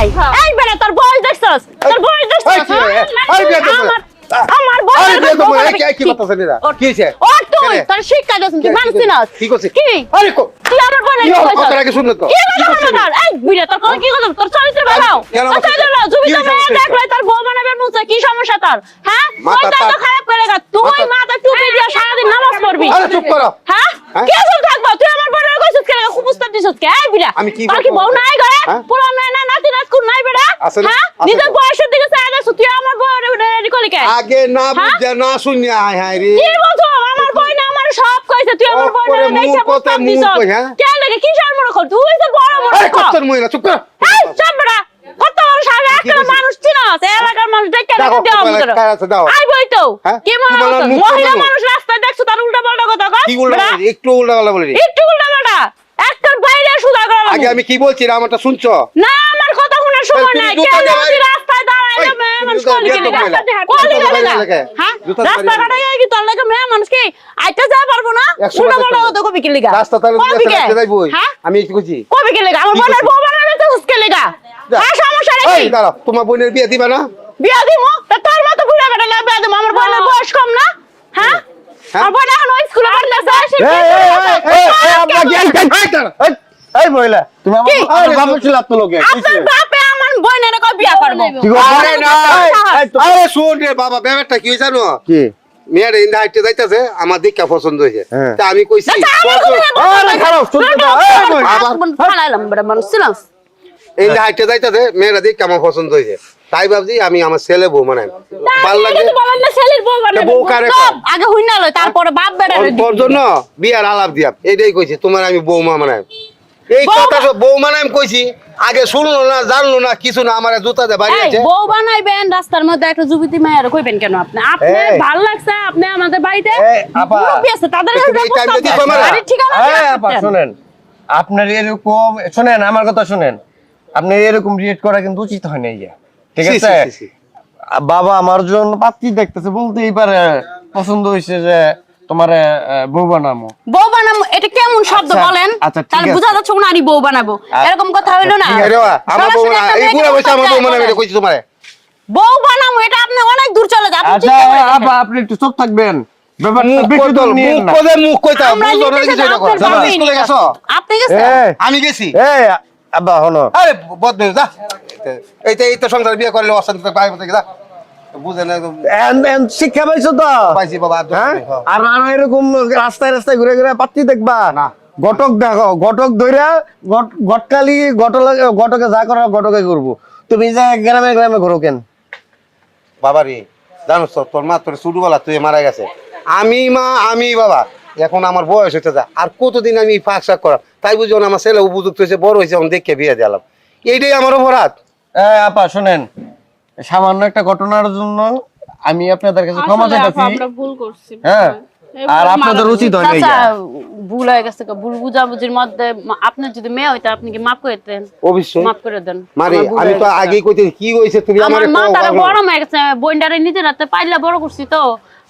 নাই এই বেটা তোর বয়স দেখছস তোর বয়স দেখছস আমার বয়স কি বলতেছেন এরা কি হইছে ও তুই তোর শিক্ষা দিছিস তুই মানছিস না কি করছিস কি আরে তুই আমার বোনের কথা আগে শুনলে তো কি করছিস এই বিড়া তোর কি করছিস তোর চরিত্র বানাও তুমি তো দেখলে তোর বউ বানাবে মুছে কি সমস্যা তোর হ্যাঁ ওইটা তো খারাপ করে গা তুই মাথা টুপি দিয়ে সারা দিন নামাজ পড়বি আরে চুপ করো হ্যাঁ কে চুপ থাকবা তুই আমার বোনের কইছিস কেন খুব উস্তাদ দিছস কে এই বিড়া তোর কি বউ নাই ঘরে পুরো মেয়ে না নাতি নাতকুর নাই বেটা হ্যাঁ নিজের বয়সের দিকে চাই দেখছ তুই আমার বউরে রেডি করলি কে আগে না বুঝা না শুনি হায় হায় রে কি বলছো আমার বই না আমার সব কইছে তুই আমার বোনের দেখে প্রস্তাব দিছস কে লাগে কি শর্ম রাখ তুই তো বড় বড় আরে কত মহিলা চুপ কর এই চুপ বেটা কত বড় সাহেব একটা মানুষ চিনস এলাকার মানুষ দেখে দাও আই বই তো কি মনে হচ্ছে মহিলা মানুষ রাস্তায় দেখছো তার উল্টা পাল্টা কথা কয় কি উল্টা একটু উল্টা পাল্টা বলি একটু উল্টা পাল্টা একটার বাইরে সুদা করা আগে আমি কি বলছি আমারটা শুনছো না আমার কথা শোনার সময় নাই কেন তুই রাস্তায় দাঁড়াইলে মেয়ে মানুষ কলি গেলি হ্যাঁ রাস্তা কাটায় কি তোর লাগে মেয়ে মানুষ কি আইতে যা পারবো না উল্টা পাল্টা কথা কবি কি লাগা রাস্তা তাহলে যাইবই আমি কি কইছি কবি কি লাগা আমার বোনের বউ বানাবে তো উসকে লাগা হ্যাঁ সমস্যা নাই এই দাঁড়াও তোমার বোনের বিয়ে দিবা না বিয়া দিমু তোর মত বুড়া বেটা না বিয়া দিমু আমার বোনের বয়স কম না হ্যাঁ আমার বোন এখন ওই স্কুলে পড়তেছে এই মহিলা তুমি আমার বাবা ছিল তো লোকে আপনার বাপে আমার বোনের কই বিয়া করব আরে না আরে শুন রে বাবা ব্যাপারটা কি জানো কি মেয়ের ইন্দা হাইটে যাইতাছে আমার দেখা পছন্দ হইছে তা আমি কইছি আরে খারাপ শুনতে দাও আবার ফালাইলাম বড় মানুষ ছিলাস ইন্দা হাইটে যাইতাছে মেয়েরা দেখা আমার পছন্দ হইছে তাই ভাবছি আমি আমার ছেলে বউ মানে ভালো লাগে তো বলেন না ছেলের বউ বানাবে বউ কারে আগে হইনা লয় তারপরে বাপ বেটা ওর জন্য বিয়ার আলাপ দিয়া এটাই কইছি তোমার আমি বউমা মানে এই কথা সব বউমা নাম কইছি আগে শুনলো না জানলো না কিছু না আমার জুতা দে বাড়ি আছে বউ বানাইবেন রাস্তার মধ্যে একটা যুবতী মায়ের কইবেন কেন আপনি আপনি ভালো লাগছে আপনি আমাদের বাড়িতে আপা মুরব্বি আছে তাদের আরে ঠিক আছে আপা শুনেন আপনার এরকম শুনেন আমার কথা শুনেন আপনি এরকম রিয়েক্ট করা কিন্তু উচিত হয় না ইয়া ঠিক আছে বাবা আমার জন্য পাত্রী দেখতেছে বলতেই পারে পছন্দ হইছে যে তোমার বউ বানামো এটা কেমন শব্দ বলেন তাহলে বুঝা যাচ্ছে উনারই বউ বানাবো এরকম কথা হইলো না আমার বউ না এই বুড়া বয়সে আমার বউ বানাবে এটা কইছি তোমারে বউ বানামো এটা আপনি অনেক দূর চলে যাবেন আচ্ছা আপা আপনি একটু চুপ থাকবেন ব্যাপারটা বেশি দূর নিয়ে না মুখ কইতা বুঝো না কিছু এটা করো তুমি স্কুলে গেছো আপনি গেছেন আমি গেছি এই আব্বা হলো আরে বদবে যা এই তো সংসার বিয়ে করলে অশান্তি পাই মতে যা বুঝে না এন্ড শিক্ষা পাইছো তো পাইছি বাবা আর এরকম রাস্তায় রাস্তায় ঘুরে ঘুরে পাত্রী দেখবা না ঘটক দেখো ঘটক ধইরা ঘটকালি ঘটকে যা করা ঘটকে করব তুমি যা গ্রামে গ্রামে ঘুরো কেন বাবা রে জানোস তো তোর মা তোর ছোটবেলা তুই মারা গেছে আমি বাবা এখন আমার বয়স হইতে যা আর কতদিন আমি ফাঁক করা তাই বুঝো আমার ছেলে উপযুক্ত হয়েছে বড় হয়েছে আমি দেখে বিয়ে দিলাম এইটাই আমার অপরাধ আপা শুনেন সামান্য একটা ঘটনার জন্য আমি আপনাদের কাছে ক্ষমা চাইতেছি আমরা ভুল করছি হ্যাঁ আর আপনাদের উচিত হয় না আচ্ছা ভুল হয়ে গেছে ভুল বুঝাবুঝির মধ্যে আপনি যদি মেয়ে হইতা আপনি কি মাফ করে দেন অবশ্যই মাফ করে দেন মানে আমি তো আগেই কইতে কি হইছে তুমি আমারে আমার মাথাটা গরম হয়ে গেছে বইন্ডারে নিতে রাতে পাইলা বড় করছি তো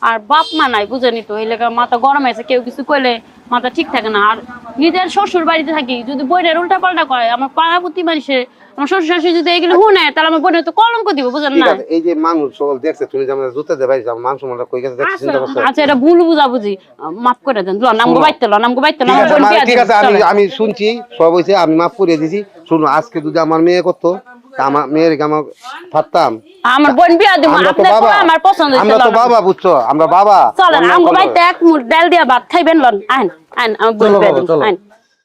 আর বাপ মা নাই বুঝেনি তো এই লেগে মাথা গরম হয়েছে কেউ কিছু কইলে মাথা ঠিক থাকে না আর নিজের শ্বশুর বাড়িতে থাকি যদি বইনের উল্টা পাল্টা করে আমার পাড়া প্রতি মানুষের আমার শ্বশুর শাশুড়ি যদি এগুলো শুনে তাহলে আমার বোনের তো কলঙ্ক দিব বুঝেন না এই যে মানুষ সকল দেখছে তুমি যেমন জুতা দে ভাই মানুষ মনটা কই গেছে দেখছিস চিন্তা করছ আচ্ছা এটা ভুল বুঝাবুঝি মাফ করে দেন নামগো বাইতে আমার বোন বিয়া ঠিক আছে আমি শুনছি সব হইছে আমি মাফ করে দিছি শুনো আজকে যদি আমার মেয়ে করতো আমার মেয়ের আমার পারতাম আমার বোন বিয়া দিব আপনি তো আমার পছন্দ হইছে আমরা তো বাবা বুঝছো আমরা বাবা চলেন আমগো বাইতে এক মুঠ ডাল দিয়া ভাত খাইবেন লন আইন আমার বোন বিয়া দিব আইন